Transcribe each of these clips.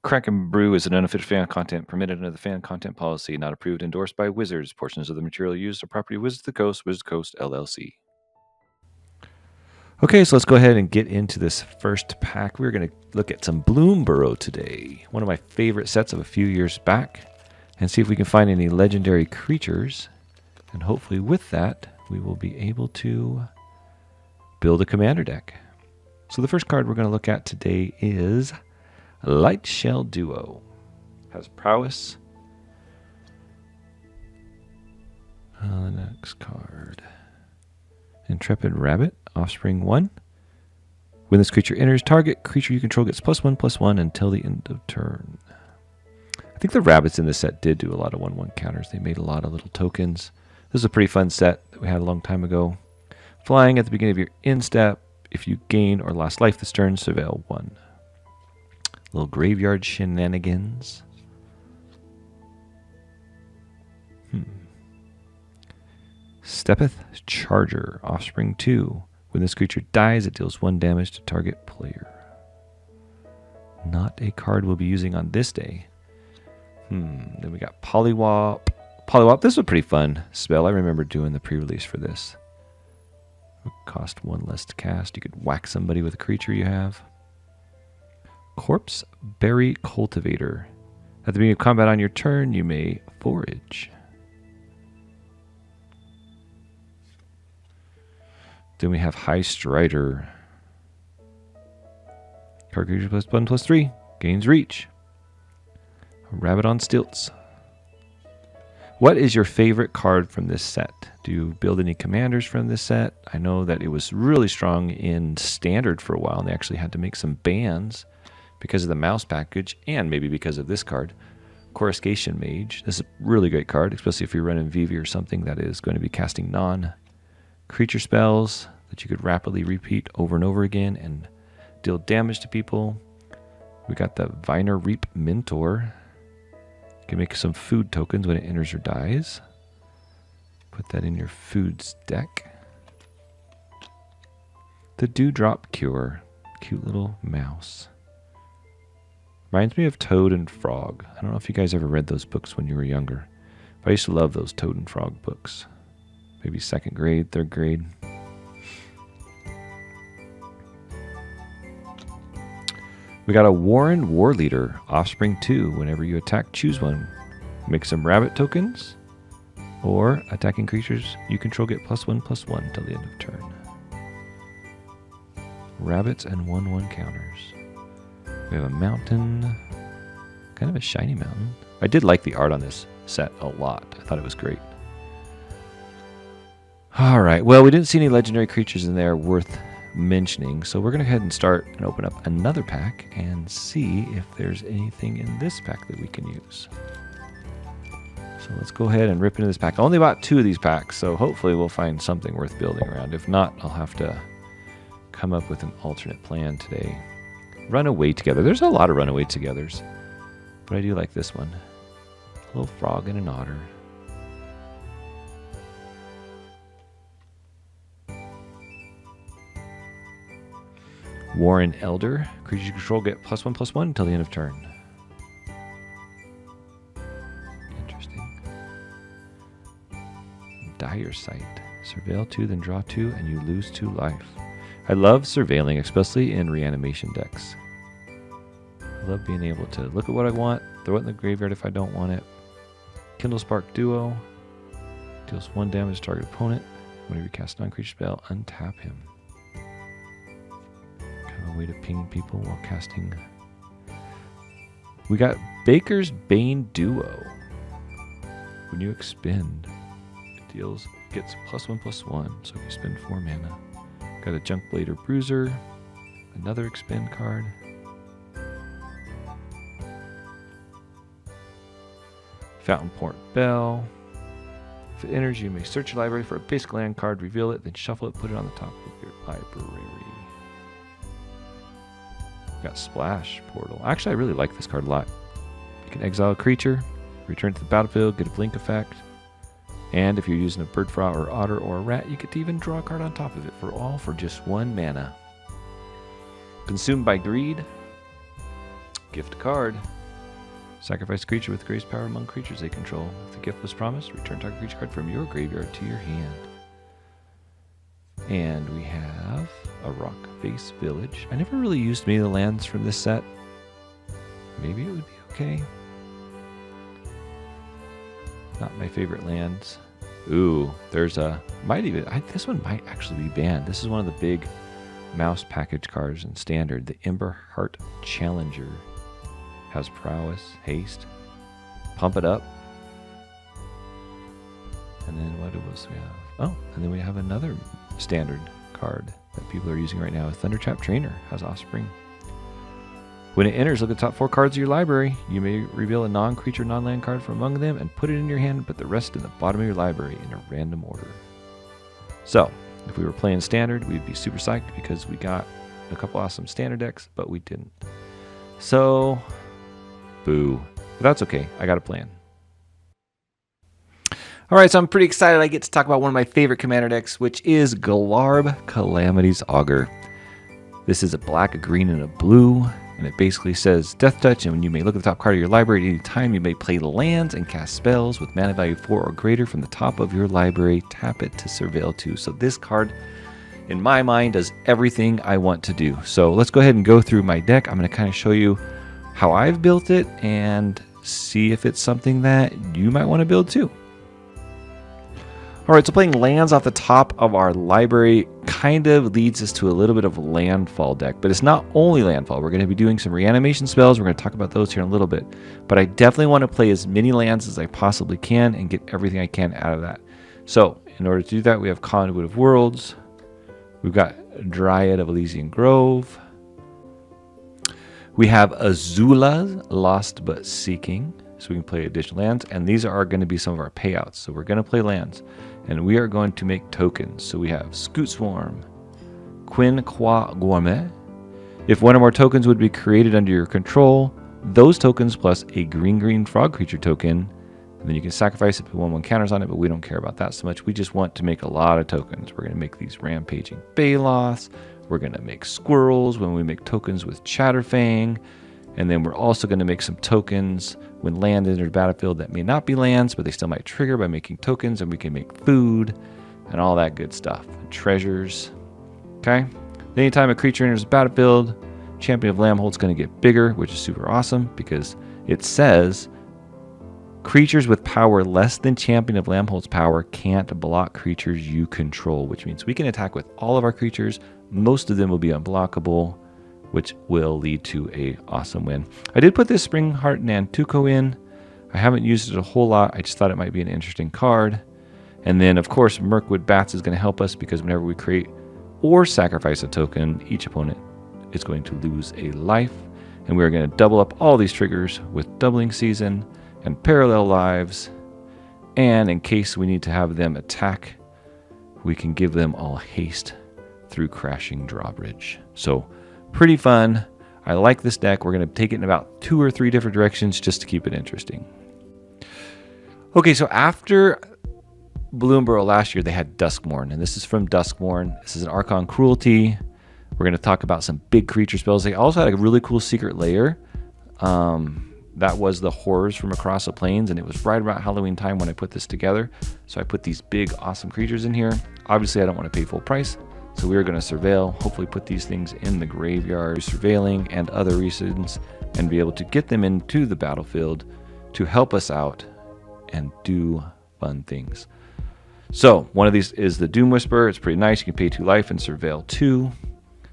Kraken Brew is an unofficial fan content permitted under the fan content policy, not approved, endorsed by Wizards. Portions of the material used are property of Wizards of the Coast, Wizards Coast LLC. Okay, so let's go ahead and get into this first pack. We're going to look at some BloomBurrow today, one of my favorite sets of a few years back, and see if we can find any legendary creatures. And hopefully with that, we will be able to build a commander deck. So the first card we're going to look at today is Light Shell Duo. Has prowess. The next card. Intrepid Rabbit, Offspring 1. When this creature enters, target creature you control gets +1/+1 until the end of turn. I think the rabbits in this set did do a lot of 1/1 counters. They made a lot of little tokens. This is a pretty fun set that we had a long time ago. Flying at the beginning of your end step. If you gain or lost life this turn, surveil 1. Little graveyard shenanigans. Steppeth Charger, Offspring 2. When this creature dies, it deals 1 damage to target player. Not a card we'll be using on this day. Then we got Polywop. Polywop, this was a pretty fun spell. I remember doing the pre-release for this. It would cost 1 less to cast. You could whack somebody with a creature you have. Corpse Berry Cultivator. At the beginning of combat on your turn, you may forage. Then we have High Strider. Card creature +1/+3. Gains reach. A rabbit on stilts. What is your favorite card from this set? Do you build any commanders from this set? I know that it was really strong in Standard for a while, and they actually had to make some bans because of the mouse package, and maybe because of this card. Coruscation Mage. This is a really great card, especially if you're running Vivi or something that is going to be casting non-creature spells that you could rapidly repeat over and over again and deal damage to people. We got the Viner Reap Mentor. You can make some food tokens when it enters or dies. Put that in your foods deck. The Dewdrop Cure. Cute little mouse. Reminds me of Toad and Frog. I don't know if you guys ever read those books when you were younger, but I used to love those Toad and Frog books. Maybe 2nd grade, 3rd grade. We got a Warren War Leader, Offspring 2. Whenever you attack, choose one. Make some rabbit tokens, or attacking creatures you control get +1/+1 until the end of turn. Rabbits and 1/1 counters. We have a mountain, kind of a shiny mountain. I did like the art on this set a lot. I thought it was great. All right, well, we didn't see any legendary creatures in there worth mentioning, so we're going to go ahead and start and open up another pack and see if there's anything in this pack that we can use. So let's go ahead and rip into this pack. I only bought 2 of these packs, so hopefully we'll find something worth building around. If not, I'll have to come up with an alternate plan today. Runaway Together. There's a lot of Runaway Togethers, but I do like this one. A little frog and an otter. Warren Elder. Creatures you control get +1/+1 until the end of turn. Interesting. Dire Sight. Surveil 2, then draw 2, and you lose 2 life. I love surveilling, especially in reanimation decks. I love being able to look at what I want, throw it in the graveyard if I don't want it. Kindle Spark Duo. Deals 1 damage to target opponent. Whenever you cast a non-creature spell, untap him. Kind of a way to ping people while casting. We got Baker's Bane Duo. When you expend, it gets +1/+1, so if you spend 4 mana. Got a Junk Blader Bruiser, another expend card. Fountain Port Bell. If it enters, you may search your library for a basic land card, reveal it, then shuffle it, put it on the top of your library. Got Splash Portal. Actually, I really like this card a lot. You can exile a creature, return to the battlefield, get a blink effect. And if you're using a bird frog or otter or a rat, you get to even draw a card on top of it for just 1 mana. Consumed by Greed. Gift card. Sacrifice a creature with greatest power among creatures they control. If the gift was promised, return target creature card from your graveyard to your hand. And we have a rock face village. I never really used many of the lands from this set. Maybe it would be okay. Not my favorite lands. Ooh, there's a, this one might actually be banned. This is one of the big mouse package cards in Standard. The Ember Heart Challenger. Has prowess, haste, pump it up. And then what else we have? Oh, and then we have another Standard card that people are using right now. Thundertrap Trainer has Offspring. When it enters, look at the top 4 cards of your library. You may reveal a non-creature, non-land card from among them and put it in your hand, but the rest in the bottom of your library in a random order. So, if we were playing Standard, we'd be super psyched because we got a couple awesome Standard decks, but we didn't. So, boo. But that's okay. I got a plan. All right, so I'm pretty excited. I get to talk about one of my favorite commander decks, which is Glarb Calamity's Augur. This is a black, a green, and a blue, and it basically says Death Touch, and you may look at the top card of your library at any time. You may play lands and cast spells with mana value 4 or greater from the top of your library. Tap it to surveil 2. So this card, in my mind, does everything I want to do. So let's go ahead and go through my deck. I'm going to kind of show you how I've built it and see if it's something that you might want to build too. All right, so playing lands off the top of our library kind of leads us to a little bit of a landfall deck, but it's not only landfall. We're going to be doing some reanimation spells. We're going to talk about those here in a little bit, but I definitely want to play as many lands as I possibly can and get everything I can out of that. So in order to do that, we have Conduit of Worlds. We've got Dryad of Elysian Grove. We have Azula's Lost But Seeking, so we can play additional lands, and these are going to be some of our payouts. So we're going to play lands, and we are going to make tokens. So we have Scoot Swarm, Quin Qua Gourmet. If one or more tokens would be created under your control, those tokens plus a green frog creature token, and then you can sacrifice it, put 1/1 counters on it, but we don't care about that so much. We just want to make a lot of tokens. We're going to make these Rampaging Baloths. We're going to make squirrels when we make tokens with Chatterfang. And then we're also going to make some tokens when land enters the battlefield that may not be lands, but they still might trigger by making tokens, and we can make food and all that good stuff. And treasures. Okay? Anytime a creature enters the battlefield, Champion of Lambhold's going to get bigger, which is super awesome because it says creatures with power less than Champion of Lambhold's power can't block creatures you control, which means we can attack with all of our creatures. Most of them will be unblockable, which will lead to a awesome win. I did put this Springheart Nantuko in. I haven't used it a whole lot. I just thought it might be an interesting card. And then, of course, Mirkwood Bats is going to help us because whenever we create or sacrifice a token, each opponent is going to lose a life. And we're going to double up all these triggers with Doubling Season and Parallel Lives. And in case we need to have them attack, we can give them all haste through Crashing Drawbridge. So pretty fun. I like this deck. We're going to take it in about 2 or 3 different directions just to keep it interesting. Okay, so after BloomBurrow last year, they had Duskmourn, and this is from Duskmourn. This is an Archon Cruelty. We're going to talk about some big creature spells. They also had a really cool secret lair. That was the Horrors from Across the Plains, and it was right about Halloween time when I put this together. So I put these big, awesome creatures in here. Obviously, I don't want to pay full price. So we are going to surveil, hopefully put these things in the graveyard, surveilling and other reasons, and be able to get them into the battlefield to help us out and do fun things. So one of these is the Doom Whisperer. It's pretty nice. You can pay 2 life and surveil 2.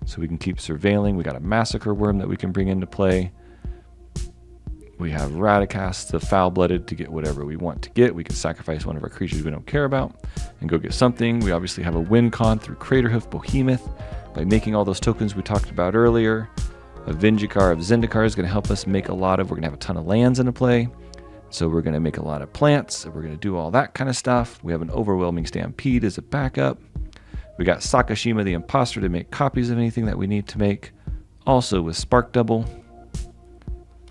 So we can keep surveilling. We got a Massacre Worm that we can bring into play. We have Radicast, the Foul-Blooded, to get whatever we want to get. We can sacrifice one of our creatures we don't care about and go get something. We obviously have a win con through Craterhoof Behemoth by making all those tokens we talked about earlier. A Vindikar of Zendikar is going to help us make a lot of, we're going to have a ton of lands into play. So we're going to make a lot of plants. We're going to do all that kind of stuff. We have an Overwhelming Stampede as a backup. We got Sakashima the Imposter to make copies of anything that we need to make. Also with Spark Double.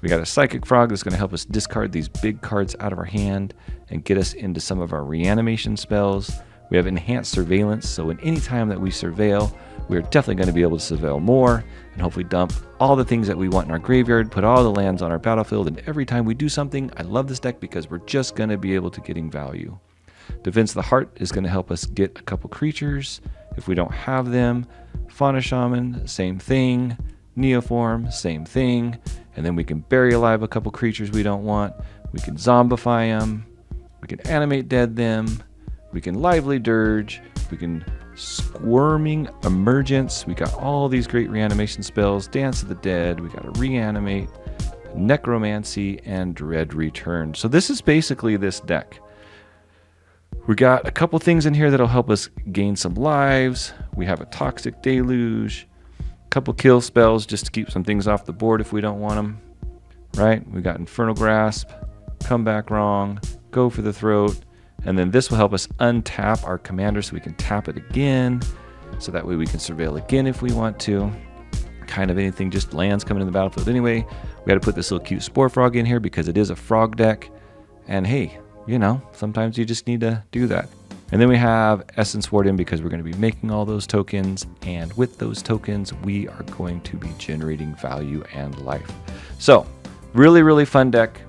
We got a Psychic Frog that's going to help us discard these big cards out of our hand and get us into some of our reanimation spells. We have enhanced surveillance, so in any time that we surveil, we're definitely going to be able to surveil more and hopefully dump all the things that we want in our graveyard, put all the lands on our battlefield, and every time we do something, I love this deck because we're just going to be able to getting value. Defense of the Heart is going to help us get a couple creatures if we don't have them. Fauna Shaman, same thing. Neoform, same thing. And then we can bury alive a couple creatures we don't want. We can zombify them. We can animate dead them. We can lively dirge. We can squirming emergence. We got all these great reanimation spells. Dance of the Dead. We got to reanimate, necromancy, and dread return. So this is basically this deck. We got a couple things in here that'll help us gain some lives. We have a toxic deluge, a couple kill spells just to keep some things off the board if we don't want them. Right? We got Infernal Grasp, Come Back Wrong, Go for the Throat. And then this will help us untap our commander so we can tap it again. So that way we can surveil again if we want to. Kind of anything, just lands coming in the battlefield anyway. We got to put this little cute Spore Frog in here because it is a frog deck. And hey, you know, sometimes you just need to do that. And then we have Essence Ward in because we're going to be making all those tokens. And with those tokens, we are going to be generating value and life. So, really, really fun deck.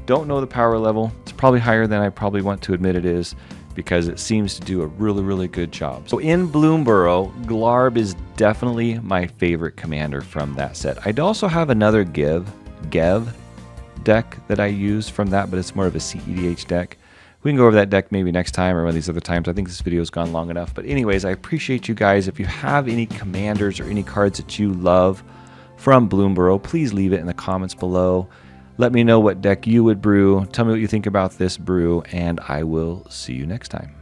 Don't know the power level. It's probably higher than I probably want to admit it is because it seems to do a really, really good job. So in BloomBurrow, Glarb is definitely my favorite commander from that set. I'd also have another Gev deck that I use from that, but it's more of a CEDH deck. We can go over that deck maybe next time or one of these other times. I think this video's gone long enough. But anyways, I appreciate you guys. If you have any commanders or any cards that you love from BloomBurrow, please leave it in the comments below. Let me know what deck you would brew. Tell me what you think about this brew, and I will see you next time.